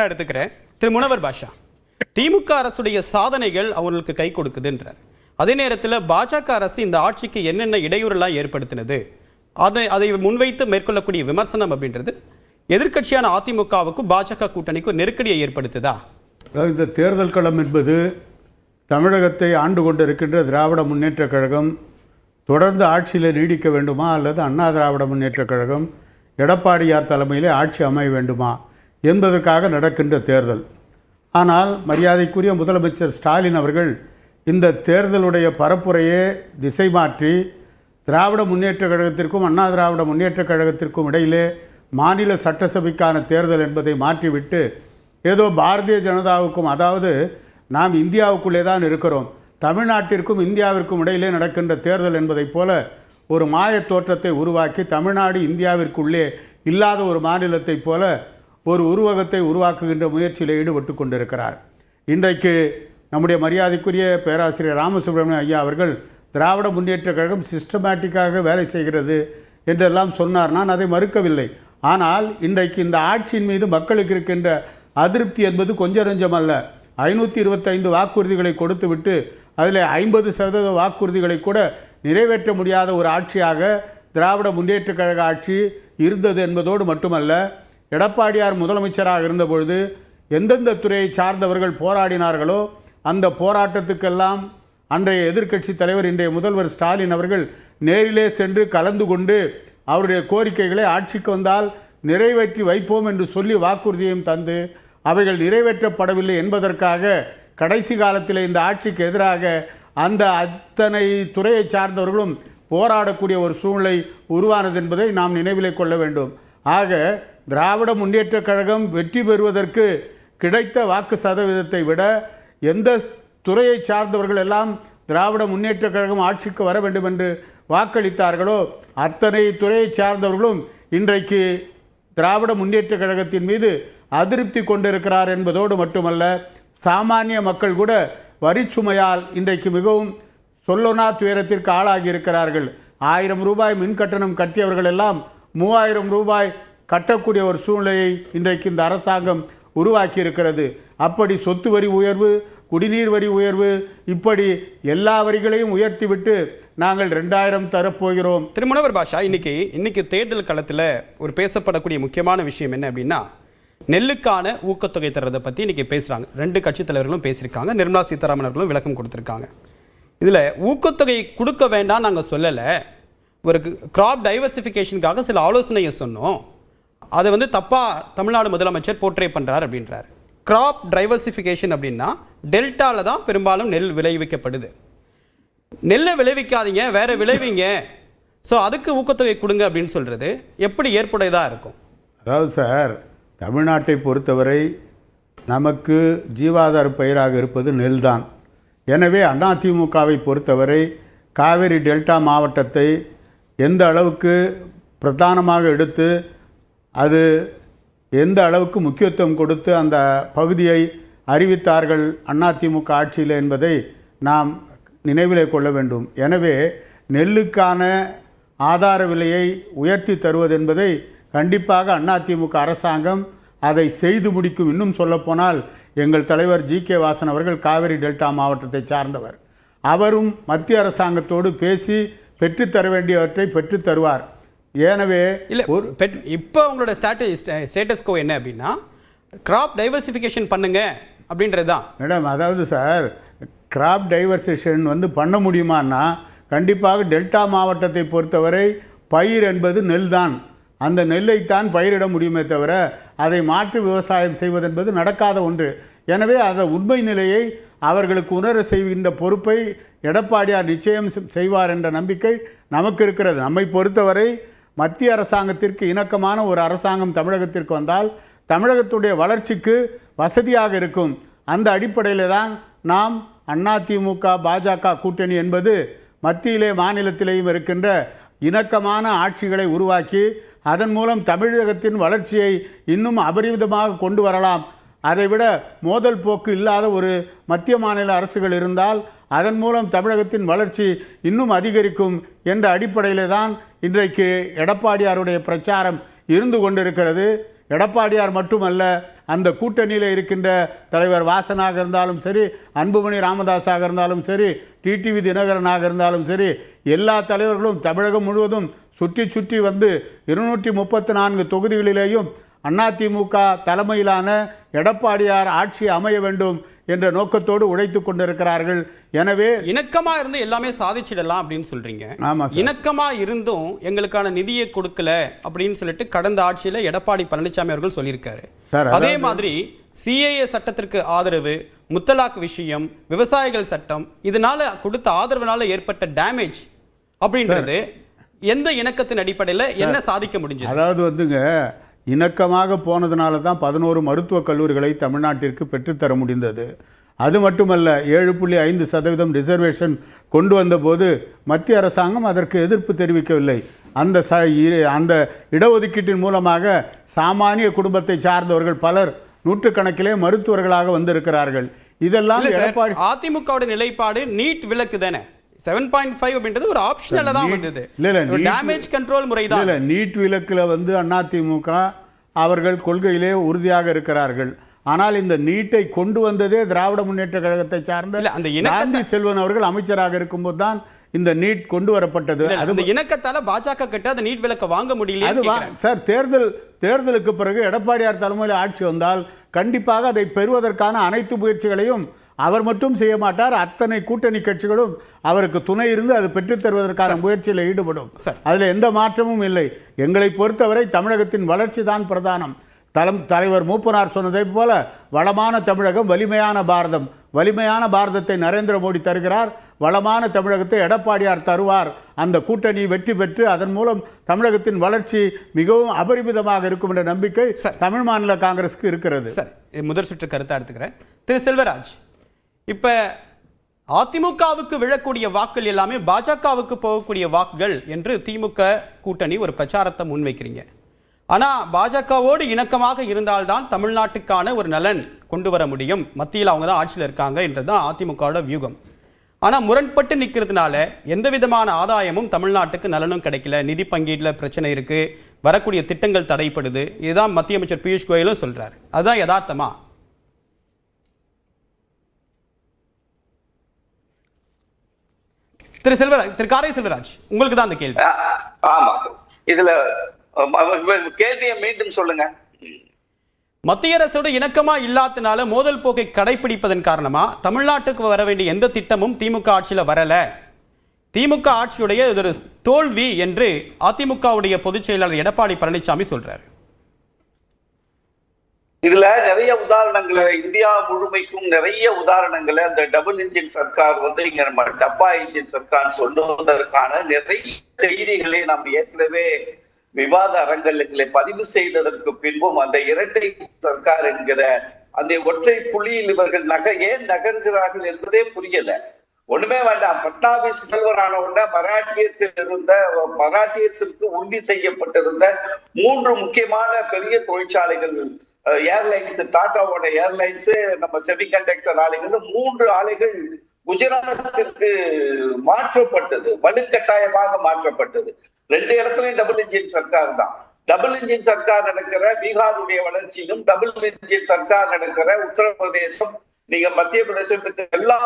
எடுத்துக்கிறேன். திரு முனவர் பாஷா, திமுக அரசுடைய சாதனைகள் அவங்களுக்கு கை கொடுக்குதுன்றார். அதே நேரத்தில் பாஜக அரசு இந்த ஆட்சிக்கு என்னென்ன இடையூறுலாம் ஏற்படுத்தினது, அதை முன்வைத்து மேற்கொள்ளக்கூடிய விமர்சனம் அப்படின்றது எதிர்க்கட்சியான அதிமுகவுக்கும் பாஜக கூட்டணிக்கும் நெருக்கடியை ஏற்படுத்துதா? இந்த தேர்தல் களம் என்பது தமிழகத்தை ஆண்டு கொண்டிருக்கின்ற திராவிட முன்னேற்ற கழகம் தொடர்ந்து ஆட்சியில் நீடிக்க வேண்டுமா அல்லது அண்ணா திராவிட முன்னேற்ற கழகம் எடப்பாடியார் தலைமையிலே ஆட்சி அமைய வேண்டுமா என்பதற்காக நடக்கின்ற தேர்தல். ஆனால் மரியாதைக்குரிய முதலமைச்சர் ஸ்டாலின் அவர்கள் இந்த தேர்தலுடைய பரப்புரையே திசை மாற்றி திராவிட முன்னேற்ற கழகத்திற்கும் அண்ணா திராவிட முன்னேற்ற கழகத்திற்கும் இடையிலே மாநில சட்டசபைக்கான தேர்தல் என்பதை மாற்றிவிட்டு ஏதோ பாரதிய ஜனதாவுக்கும், அதாவது நாம் இந்தியாவுக்குள்ளே தான் இருக்கிறோம், தமிழ்நாட்டிற்கும் இந்தியாவிற்கும் இடையிலே நடக்கின்ற தேர்தல் என்பதைப் போல ஒரு மாயத் தோற்றத்தை உருவாக்கி தமிழ்நாடு இந்தியாவிற்குள்ளே இல்லாத ஒரு மாநிலத்தைப் போல ஒரு உருவகத்தை உருவாக்குகின்ற முயற்சியில் ஈடுபட்டு கொண்டிருக்கிறார். இன்றைக்கு நம்முடைய மரியாதைக்குரிய பேராசிரியர் ராமசுப்ரமணியம் ஐயா அவர்கள் திராவிட முன்னேற்ற கழகம் சிஸ்டமேட்டிக்காக வேலை செய்கிறது என்றெல்லாம் சொன்னார். நான் அதை மறுக்கவில்லை. ஆனால் இன்றைக்கு இந்த ஆட்சியின் மீது மக்களுக்கு இருக்கின்ற அதிருப்தி என்பது கொஞ்சம் நெஞ்சம் அல்ல. 525 வாக்குறுதிகளை கொடுத்துவிட்டு அதில் 50% வாக்குறுதிகளை கூட நிறைவேற்ற முடியாத ஒரு ஆட்சியாக திராவிட முன்னேற்ற கழக ஆட்சி இருந்தது என்பதோடு மட்டுமல்ல, எடப்பாடியார் முதலமைச்சராக இருந்தபொழுது எந்தெந்த துறையை சார்ந்தவர்கள் போராடினார்களோ அந்த போராட்டத்துக்கெல்லாம் அன்றைய எதிர்க்கட்சி தலைவர் இன்றைய முதல்வர் ஸ்டாலின் அவர்கள் நேரிலே சென்று கலந்து கொண்டு அவருடைய கோரிக்கைகளை ஆட்சிக்கு வந்தால் நிறைவேற்றி வைப்போம் என்று சொல்லி வாக்குறுதியையும் தந்து அவைகள் நிறைவேற்றப்படவில்லை என்பதற்காக கடைசி காலத்தில் இந்த ஆட்சிக்கு எதிராக அந்த அத்தனை துறையை சார்ந்தவர்களும் போராடக்கூடிய ஒரு சூழ்நிலை உருவானது என்பதை நாம் நினைவிலே கொள்ள வேண்டும். ஆக திராவிட முன்னேற்ற கழகம் வெற்றி பெறுவதற்கு கிடைத்த வாக்கு சதவீதத்தை விட எந்த துறையை சார்ந்தவர்கள் எல்லாம் திராவிட முன்னேற்ற கழகம் ஆட்சிக்கு வர வேண்டும் என்று வாக்களித்தார்களோ அத்தனை துறையை சார்ந்தவர்களும் இன்றைக்கு திராவிட முன்னேற்ற கழகத்தின் மீது அதிருப்தி கொண்டிருக்கிறார் என்பதோடு மட்டுமல்ல, சாமானிய மக்கள் கூட வரிச்சுமையால் இன்றைக்கு மிகவும் சொல்லொனா துயரத்திற்கு ஆளாகி இருக்கிறார்கள். 1000 ரூபாய் மின் கட்டணம் கட்டியவர்கள் எல்லாம் 3000 ரூபாய் கட்டக்கூடிய ஒரு சூழ்நிலையை இன்றைக்கு இந்த அரசாங்கம் உருவாக்கி இருக்கிறது. அப்படி சொத்து வரி உயர்வு, குடிநீர் வரி உயர்வு, இப்படி எல்லா வரிகளையும் உயர்த்திவிட்டு நாங்கள் 2000 தரப்போகிறோம். திரு முனவர் பாஷா, இன்னைக்கு தேர்தல் களத்தில் ஒரு பேசப்படக்கூடிய முக்கியமான விஷயம் என்ன அப்படின்னா, நெல்லுக்கான ஊக்கத்தொகை தர்றதை பற்றி இன்றைக்கி பேசுகிறாங்க. 2 கட்சித் தலைவர்களும் பேசியிருக்காங்க, நிர்மலா சீதாராமன் அவர்களும் விளக்கம் கொடுத்துருக்காங்க. இதில் ஊக்கத்தொகை கொடுக்க வேண்டாம் நாங்கள் சொல்லலை, ஒரு கிராப் டைவர்சிஃபிகேஷனுக்காக சில ஆலோசனையை சொன்னோம், அதை தப்பாக தமிழ்நாடு முதலமைச்சர் போர்ட்ரே பண்ணுறார் அப்படின்றார். கிராப் டைவர்சிஃபிகேஷன் அப்படின்னா டெல்டாவில் தான் பெரும்பாலும் நெல் விளைவிக்கப்படுது. நெல்லை விளைவிக்காதீங்க, வேற விளைவிங்க, ஸோ அதுக்கு ஊக்கத்தொகை கொடுங்க அப்படின்னு சொல்கிறது எப்படி ஏற்புடையதாக இருக்கும்? அதாவது சார், தமிழ்நாட்டை பொறுத்தவரை நமக்கு ஜீவாதார பயிராக இருப்பது நெல் தான். எனவே அதிமுகவை பொறுத்தவரை காவிரி டெல்டா மாவட்டத்தை எந்த அளவுக்கு பிரதானமாக எடுத்து அது எந்த அளவுக்கு முக்கியத்துவம் கொடுத்து அந்த பகுதியை அறிவித்தார்கள் அதிமுக ஆட்சியில் என்பதை நாம் நினைவிலே கொள்ள வேண்டும். எனவே நெல்லுக்கான ஆதார விலையை உயர்த்தி தருவது என்பதை கண்டிப்பாக அதிமுக அரசாங்கம் அதை செய்து முடிக்கும். இன்னும் சொல்லப்போனால் எங்கள் தலைவர் ஜி.கே. வாசன் அவர்கள் காவிரி டெல்டா மாவட்டத்தை சார்ந்தவர். அவரும் மத்திய அரசாங்கத்தோடு பேசி பெற்றுத்தர வேண்டியவற்றை பெற்றுத் தருவார். எனவே இல்லை, இப்போ உங்களோட ஸ்டேட்டஸ் கோ என்ன அப்படின்னா கிராப் டைவர்சிஃபிகேஷன் பண்ணுங்க அப்படின்றது தான் மேடம். அதாவது சார், கிராப் டைவர்சிஃபிகேஷன் பண்ண முடியுமான்னா கண்டிப்பாக டெல்டா மாவட்டத்தை பொறுத்தவரை பயிர் என்பது நெல் தான். அந்த நெல்லைத்தான் பயிரிட முடியுமே தவிர அதை மாற்று விவசாயம் செய்வது என்பது நடக்காத ஒன்று. எனவே அந்த உண்மை நிலையை அவர்களுக்கு உணர செய்கின்ற பொறுப்பை எடப்பாடியார் நிச்சயம் செய்வார் என்ற நம்பிக்கை நமக்கு இருக்கிறது. நம்மை பொறுத்தவரை மத்திய அரசாங்கத்திற்கு இணக்கமான ஒரு அரசாங்கம் தமிழகத்திற்கு வந்தால் தமிழகத்துடைய வளர்ச்சிக்கு வசதியாக இருக்கும். அந்த அடிப்படையில் தான் நாம் அதிமுக பாஜக கூட்டணி என்பது மத்தியிலே மாநிலத்திலேயும் இருக்கின்ற இணக்கமான ஆட்சிகளை உருவாக்கி அதன் மூலம் தமிழகத்தின் வளர்ச்சியை இன்னும் அபரிமிதமாக கொண்டு வரலாம். அதைவிட மோதல் போக்கு இல்லாத ஒரு மத்திய மாநில அரசுகள் இருந்தால் அதன் மூலம் தமிழகத்தின் வளர்ச்சி இன்னும் அதிகரிக்கும் என்ற அடிப்படையில் தான் இன்றைக்கு எடப்பாடியாருடைய பிரச்சாரம் இருந்து கொண்டிருக்கிறது. எடப்பாடியார் மட்டுமல்ல, அந்த கூட்டணியில் இருக்கின்ற தலைவர் வாசனாக இருந்தாலும் சரி, அன்புமணி ராமதாஸாக இருந்தாலும் சரி, டிடிவி தினகரனாக இருந்தாலும் சரி, எல்லா தலைவர்களும் தமிழகம் முழுவதும் சுற்றி சுற்றி வந்து 234 தொகுதிகளிலேயும் அதிமுக தலைமையிலான எடப்பாடியார் ஆட்சி அமைய வேண்டும் என்ற நோக்கத்தோடு உழைத்துக் கொண்டிருக்கிறார்கள். எனவே இணக்கமா இருந்து எல்லாமே சாதிச்சிடலாம் அப்படின்னு சொல்றீங்க. ஆமா, இணக்கமா இருந்தும் எங்களுக்கான நிதியை கொடுக்கல அப்படின்னு சொல்லிட்டு கடந்த ஆட்சியில எடப்பாடி பழனிசாமி அவர்கள் சொல்லியிருக்காரு. அதே மாதிரி சிஏஏ சட்டத்திற்கு ஆதரவு, முத்தலாக் விஷயம், விவசாயிகள் சட்டம், இதனால கொடுத்த ஆதரவுனால ஏற்பட்ட டேமேஜ் அப்படின்றது எந்த இணக்கத்தின் அடிப்படையில் என்ன சாதிக்க முடிஞ்சது? அதாவது வந்துங்க, இணக்கமாக போனதுனால தான் 11 மருத்துவக் கல்லூரிகளை தமிழ்நாட்டிற்கு பெற்றுத்தர முடிந்தது. அது மட்டுமல்ல, 7.5% ரிசர்வேஷன் கொண்டு வந்தபோது மத்திய அரசாங்கம் அதற்கு எதிர்ப்பு தெரிவிக்கவில்லை. அந்த இடஒதுக்கீட்டின் மூலமாக சாமானிய குடும்பத்தை சார்ந்தவர்கள் பலர் நூற்றுக்கணக்கிலே மருத்துவர்களாக வந்திருக்கிறார்கள். இதெல்லாம் அதிமுக நிலைப்பாடு நீட் விலக்கு தானே. 7.5 அப்படின்றது ஒரு ஆப்ஷனலா தான் வந்தது. டேமேஜ் கண்ட்ரோல் முறை தான். இல்ல, நீட் விலக்குல வந்து அதிமுக அவர்கள் கொள்கையிலே உறுதியாக இருக்கிறார்கள். ஆனால் இந்த நீட்டை கொண்டு வந்ததே திராவிட முன்னேற்ற கழகத்தை சார்ந்த காந்தி செல்வன் அவர்கள் அமைச்சராக இருக்கும்போது தான் இந்த நீட் கொண்டு வரப்பட்டது. அந்த இணக்கத்தால பாஜக கிட்ட அந்த நீட் விலக்க வாங்க முடியல சார். தேர்தலுக்கு பிறகு எடப்பாடியார் தலைமையில் ஆட்சி வந்தால் கண்டிப்பாக அதை பெறுவதற்கான அனைத்து முயற்சிகளையும் அவர் மட்டும் செய்ய மாட்டார். அத்தனை கூட்டணி கட்சிகளும் அவருக்கு துணை இருந்து அது பெற்றுத் தருவதற்கான முயற்சியில் ஈடுபடும். அதில் எந்த மாற்றமும் இல்லை. எங்களை பொறுத்தவரை தமிழகத்தின் வளர்ச்சி தான் பிரதானம். தலைவர் மூப்பனார் சொன்னதை போல வளமான தமிழகம், வலிமையான பாரதம். வலிமையான பாரதத்தை நரேந்திர மோடி தருகிறார், வளமான தமிழகத்தை எடப்பாடியார் தருவார். அந்த கூட்டணி வெற்றி பெற்று அதன் மூலம் தமிழகத்தின் வளர்ச்சி மிகவும் அபரிமிதமாக இருக்கும் என்ற நம்பிக்கை தமிழ் மாநில காங்கிரஸுக்கு இருக்கிறது. முதல் சுற்று கருத்தை எடுத்துக்கிறேன். திரு செல்வராஜ், இப்ப அதிமுகவுக்கு விழக்கூடிய வாக்குகள் எல்லாமே பாஜகவுக்கு போகக்கூடிய வாக்குகள் என்று திமுக கூட்டணி ஒரு பிரச்சாரத்தை முன்வைக்கிறீங்க. ஆனா பாஜகவோடு இணக்கமாக இருந்தால்தான் தமிழ்நாட்டுக்கான ஒரு நலன் கொண்டு வர முடியும், மத்தியில் அவங்க தான் ஆட்சியில் இருக்காங்க என்றுதான் அதிமுகவோட வியூகம். ஆனா முரண்பட்டு நிற்கிறதுனால எந்த விதமான ஆதாயமும் தமிழ்நாட்டுக்கு நலனும் கிடைக்கல, நிதி பங்கீடுல பிரச்சனை இருக்கு, வரக்கூடிய திட்டங்கள் தடைப்படுது. இதுதான் மத்திய அமைச்சர் பியூஷ் கோயலும் சொல்றாரு. அதுதான் யதார்த்தமா? திரு காரை செல்வராஜ், உங்களுக்கு தான் அந்த கேள்வி. ஆமா, இதுல கேள்வியை மீண்டும் சொல்லுங்க. மத்திய அரசோட இணக்கமா இல்லாதனால மோதல் போக்கை கடைபிடிப்பதன் காரணமா தமிழ்நாட்டுக்கு வர வேண்டிய எந்த திட்டமும் திமுக ஆட்சியில வரல, திமுக ஆட்சியுடைய ஒரு தோல்வி என்று அதிமுகவுடைய பொதுச் செயலாளர் எடப்பாடி பழனிசாமி சொல்றாரு. இதுல நிறைய உதாரணங்களை, இந்தியா முழுமைக்கும் நிறைய உதாரணங்களை அந்த டபுள் இன்ஜின் சர்க்கார் வந்து இங்க நம்ம டப்பா இன்ஜின் சர்க்கார் சொல்லுவதற்கான நிறைய செய்திகளை நாம் ஏற்கனவே விவாத அரங்கங்களை பதிவு செய்ததற்கு பின்பும் அந்த இரட்டை சர்க்கார் என்கிற அந்த ஒற்றை புள்ளியில் இவர்கள் ஏன் நகர்கிறார்கள் என்பதே புரியல. ஒண்ணுமே வேண்டாம். பட்னாவிஸ் முதல்வரான உடனே மராட்டியத்திற்கு உறுதி செய்யப்பட்டிருந்த 3 முக்கியமான பெரிய தொழிற்சாலைகள், ஏர்லைன்ஸ், டாட்டாவோட ஏர்லைன்ஸ், நம்ம செமிகண்டக்டர் ஆலைகள், 3 ஆலைகள் குஜராத்திற்கு மாற்றப்பட்டது, வலுக்கட்டாயமாக மாற்றப்பட்டது. 2 இடத்துலயும் டபுள் இன்ஜின் சர்க்கார் தான். டபுள் இன்ஜின் சர்க்கார் நடக்கிற பீகாருடைய வளர்ச்சியும், டபுள் இன்ஜின் சர்க்கார் நடக்கிற உத்தரப்பிரதேசம், நீங்க மத்திய பிரதேசத்துக்கு எல்லா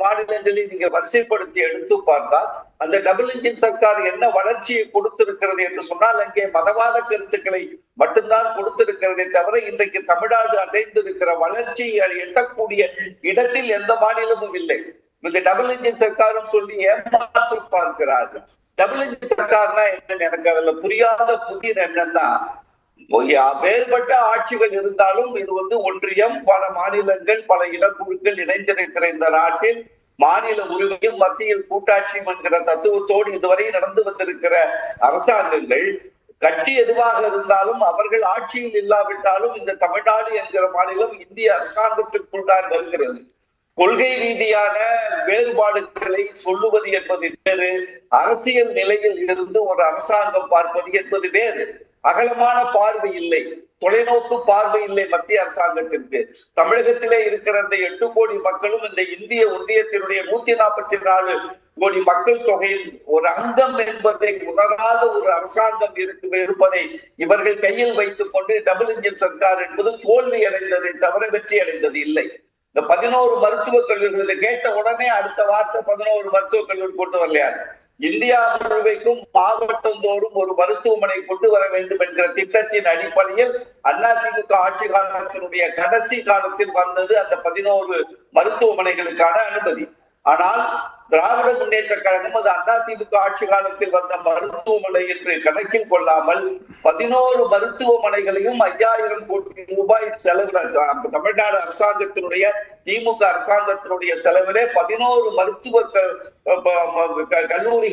மாநிலங்களையும் நீங்க வரிசைப்படுத்தி எடுத்து பார்த்தா அந்த டபுள் இன்ஜின் சர்க்கார் என்ன வளர்ச்சியை கொடுத்திருக்கிறது என்று சொன்னால் அங்கே மதவாத கருத்துக்களை மட்டும்தான் கொடுத்திருக்கிறதே தவிர இன்றைக்கு தமிழ்நாடு அடைந்திருக்கிற வளர்ச்சியை எட்டக்கூடிய இடத்தில் எந்த மாநிலமும் இல்லை. இங்க டபுள் இன்ஜின் சர்க்காரும் சொல்லி ஏமாற்று பார்க்கிறார்கள். டபுள் இன்ஜின் சர்க்கார்னா என்னன்னு எனக்கு அதுல புரியாத புதிர் என்னன்னா, வேறுபட்ட ஆட்சிகள் இருந்தாலும் இது வந்து ஒன்றியம், பல மாநிலங்கள், பல இனக்குழுக்கள் இணைந்திருக்கிற இந்த நாட்டில் மாநில உரிமையும் மத்தியில் கூட்டாட்சியும் என்கிற தத்துவத்தோடு இதுவரை நடந்து வந்திருக்கிற அரசாங்கங்கள், கட்சி எதுவாக இருந்தாலும் அவர்கள் ஆட்சியில் இல்லாவிட்டாலும் இந்த தமிழ்நாடு என்கிற மாநிலம் இந்திய அரசாங்கத்திற்குள் தான் வருகிறது. கொள்கை ரீதியான வேறுபாடுகளை சொல்லுவது என்பது வேறு, அரசியல் நிலையில் இருந்து ஒரு அரசாங்கம் பார்ப்பது என்பது வேறு. அகலமான பார்வை இல்லை, தொலைநோக்கு பார்வை இல்லை மத்திய அரசாங்கத்திற்கு. தமிழகத்திலே இருக்கிற இந்த 8 கோடி மக்களும் இந்த இந்திய ஒன்றியத்தினுடைய 144 கோடி மக்கள் தொகையில் ஒரு அங்கம் என்பதை உணராத ஒரு அரசாங்கம் இருப்பதை இவர்கள் கையில் வைத்துக் கொண்டு டபுள் இன்ஜின் சர்க்கார் என்பது தோல்வி அடைந்ததை தவிர வெற்றி அடைந்தது இல்லை. இந்த 11 மருத்துவக் கல்லூரிகள் கேட்ட உடனே அடுத்த வார்த்தை 11 மருத்துவக் கல்லூரி கொண்டு வரலையா? இந்தியா முழுமைக்கும் மாவட்டம் தோறும் ஒரு மருத்துவமனை கொண்டு வர வேண்டும் என்கிற திட்டத்தின் அடிப்படையில் அதிமுக ஆட்சி காலத்தினுடைய கடைசி காலத்தில் வந்தது அந்த 11 மருத்துவமனைகளுக்கான அனுமதி. ஆனால் திராவிட முன்னேற்ற கழகம் அது அதிமுக ஆட்சி காலத்தில் வந்த மருத்துவமனை என்று கணக்கில் கொள்ளாமல் 11 மருத்துவமனைகளையும் 5000 கோடி ரூபாய் செலவில் தமிழ்நாடு அரசாங்கத்தினுடைய திமுக அரசாங்கத்தினுடைய செலவிலே 11 மருத்துவ கல்லூரி